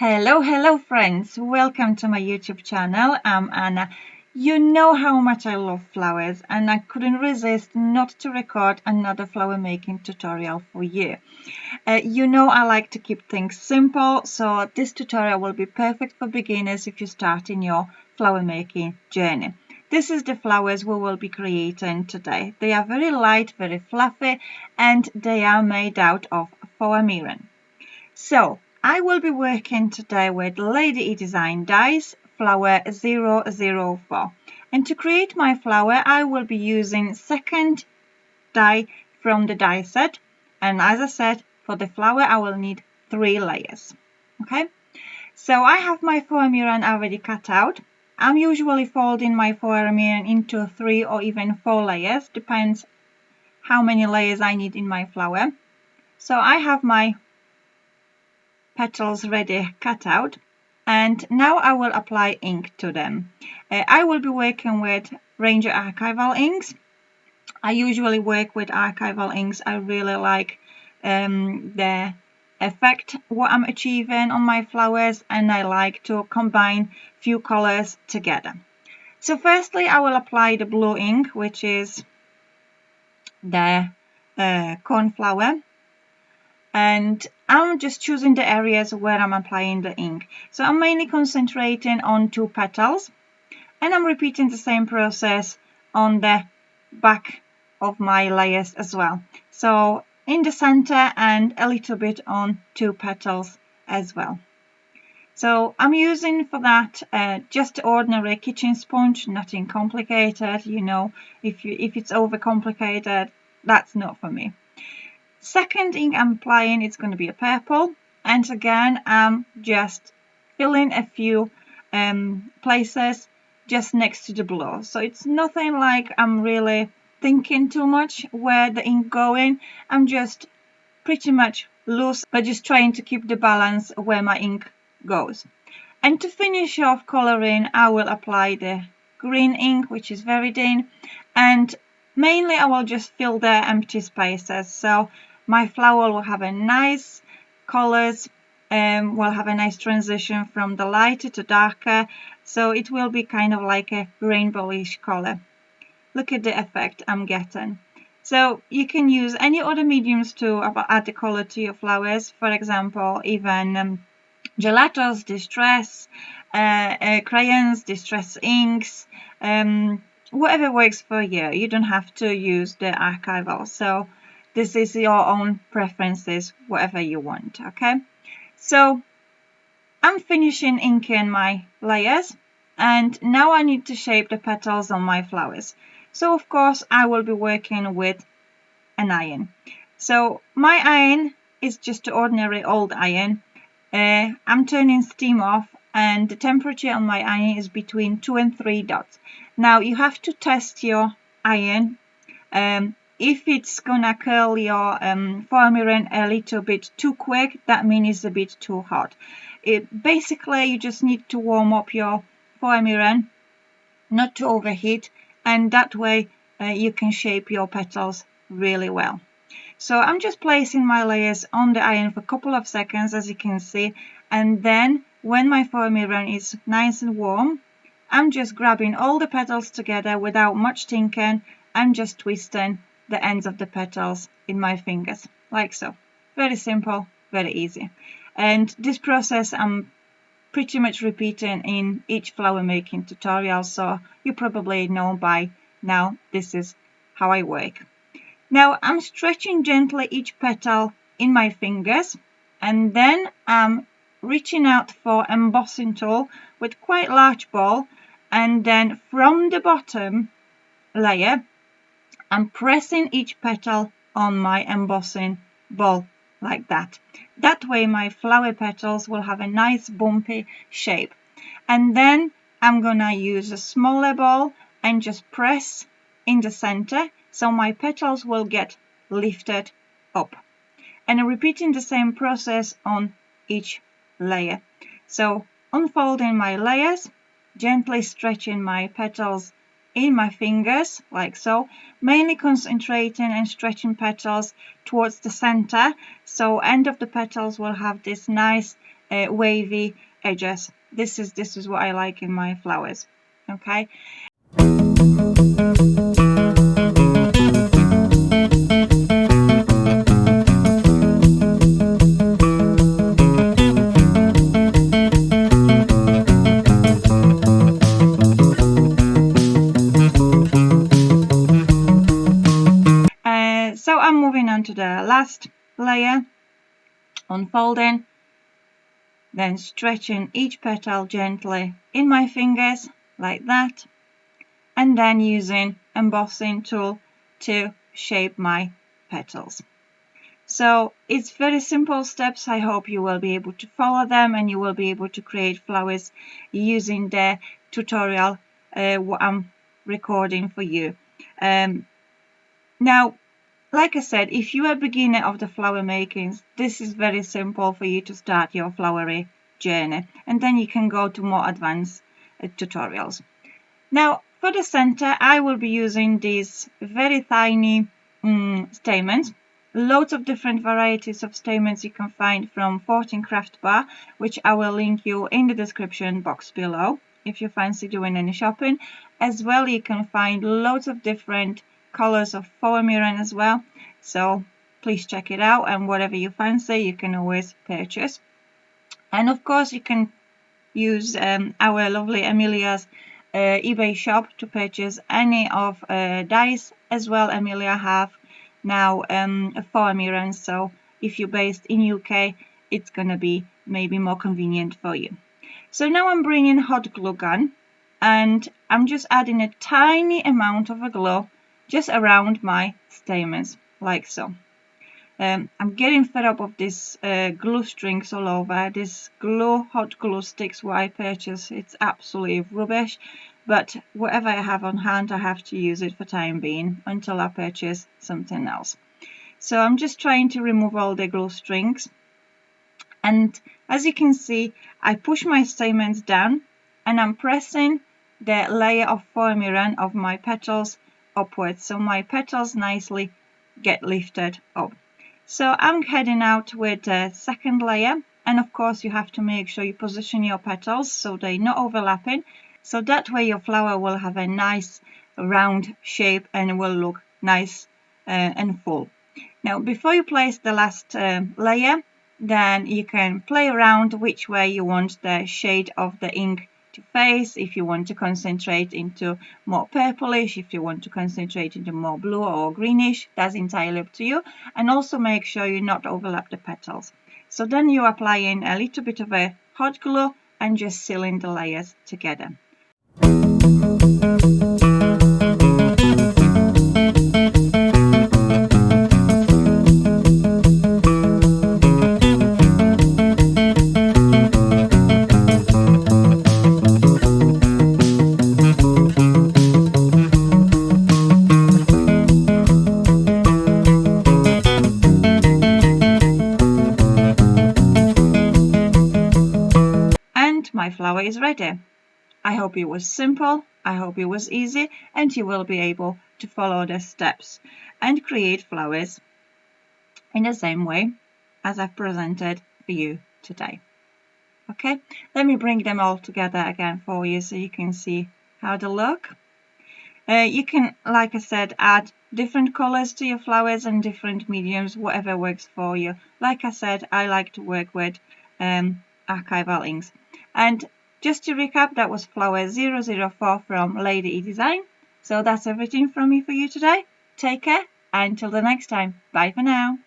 Hello friends, welcome to my YouTube channel. I'm Anna. You know how much I love flowers and I couldn't resist not to record another flower making tutorial for you. You know I like to keep things simple, so this tutorial will be perfect for beginners if you're starting your flower making journey. This is the flowers we will be creating today. They are very light, very fluffy, and they are made out of foamiran. So I will be working today with Lady E Design dies flower 004, and to create my flower I will be using second die from the die set, and as I said, for the flower I will need 3 layers. Okay, so I have my foamiran already cut out. I'm usually folding my foamiran into 3 or even 4 layers, depends how many layers I need in my flower. So I have my petals ready cut out, and now I will apply ink to them. I will be working with Ranger archival inks. I usually work with archival inks. I really like the effect what I'm achieving on my flowers, and I like to combine few colors together. So firstly I will apply the blue ink, which is the cornflower, and I'm just choosing the areas where I'm applying the ink. So I'm mainly concentrating on 2 petals, and I'm repeating the same process on the back of my layers as well. So in the center and a little bit on 2 petals as well. So I'm using for that just ordinary kitchen sponge, nothing complicated. You know, if it's overcomplicated, that's not for me. Second ink I'm applying is going to be a purple, and again I'm just filling a few places just next to the blue. So it's nothing like I'm really thinking too much where the ink going. I'm just pretty much loose, but just trying to keep the balance where my ink goes. And to finish off coloring, I will apply the green ink, which is very thin, and mainly I will just fill the empty spaces. So my flower will have a nice colors, will have a nice transition from the lighter to darker, so it will be kind of like a rainbowish color. Look at the effect I'm getting. So you can use any other mediums to add the color to your flowers. For example, even gelatos, distress, crayons, distress inks, whatever works for you. You don't have to use the archival. So this is your own preferences, whatever you want. Okay, so I'm finishing inking my layers, and now I need to shape the petals on my flowers. So of course I will be working with an iron. So my iron is just an ordinary old iron. I'm turning steam off, and the temperature on my iron is between 2 and 3 dots. Now you have to test your iron. If it's gonna curl your foamiran a little bit too quick, that means it's a bit too hot. Basically you just need to warm up your foamiran, not to overheat, and that way you can shape your petals really well. So I'm just placing my layers on the iron for a couple of seconds, as you can see, and then when my foamiran is nice and warm, I'm just grabbing all the petals together without much thinking. I'm just twisting the ends of the petals in my fingers, like so. Very simple, very easy. And this process I'm pretty much repeating in each flower making tutorial, so you probably know by now this is how I work. Now I'm stretching gently each petal in my fingers, and then I'm reaching out for embossing tool with quite large ball, and then from the bottom layer I'm pressing each petal on my embossing ball like that. That way my flower petals will have a nice bumpy shape. And then I'm gonna use a smaller ball and just press in the center so my petals will get lifted up. And I'm repeating the same process on each layer. So unfolding my layers, gently stretching my petals in my fingers like so, mainly concentrating and stretching petals towards the center, so end of the petals will have this nice wavy edges. This is what I like in my flowers. Okay. So I'm moving on to the last layer, unfolding, then stretching each petal gently in my fingers like that, and then using embossing tool to shape my petals. So it's very simple steps. I hope you will be able to follow them and you will be able to create flowers using the tutorial what I'm recording for you. Now, like I said, if you are a beginner of the flower making, this is very simple for you to start your flowery journey, and then you can go to more advanced tutorials. Now, for the center, I will be using these very tiny stamens. Loads of different varieties of stamens you can find from 14 Craft Bar, which I will link you in the description box below if you fancy doing any shopping. As well, you can find loads of different colors of foamiran as well, so please check it out, and whatever you fancy you can always purchase. And of course you can use our lovely Amelia's eBay shop to purchase any of dyes as well. Amelia have now foamiran, so if you're based in UK it's gonna be maybe more convenient for you. So now I'm bringing hot glue gun and I'm just adding a tiny amount of a glue just around my stamens, like so. I'm getting fed up of this glue strings all over. This hot glue sticks what I purchased, it's absolutely rubbish, but whatever I have on hand I have to use it for time being until I purchase something else. So I'm just trying to remove all the glue strings, and as you can see I push my stamens down and I'm pressing the layer of foamiran of my petals upwards, so my petals nicely get lifted up. So I'm heading out with the second layer, and of course you have to make sure you position your petals so they're not overlapping, so that way your flower will have a nice round shape and will look nice and full. Now before you place the last layer, then you can play around which way you want the shade of the ink to face. If you want to concentrate into more purplish, if you want to concentrate into more blue or greenish, that's entirely up to you. And also make sure you not overlap the petals. So then you're applying a little bit of a hot glue and just sealing the layers together. My flower is ready. I hope it was simple, I hope it was easy, and you will be able to follow the steps and create flowers in the same way as I've presented for you today. Okay, let me bring them all together again for you so you can see how they look. You can, like I said, add different colors to your flowers and different mediums, whatever works for you. Like I said, I like to work with archival inks. And just to recap, that was flower 004 from Lady E Design. So that's everything from me for you today. Take care, and until the next time, bye for now.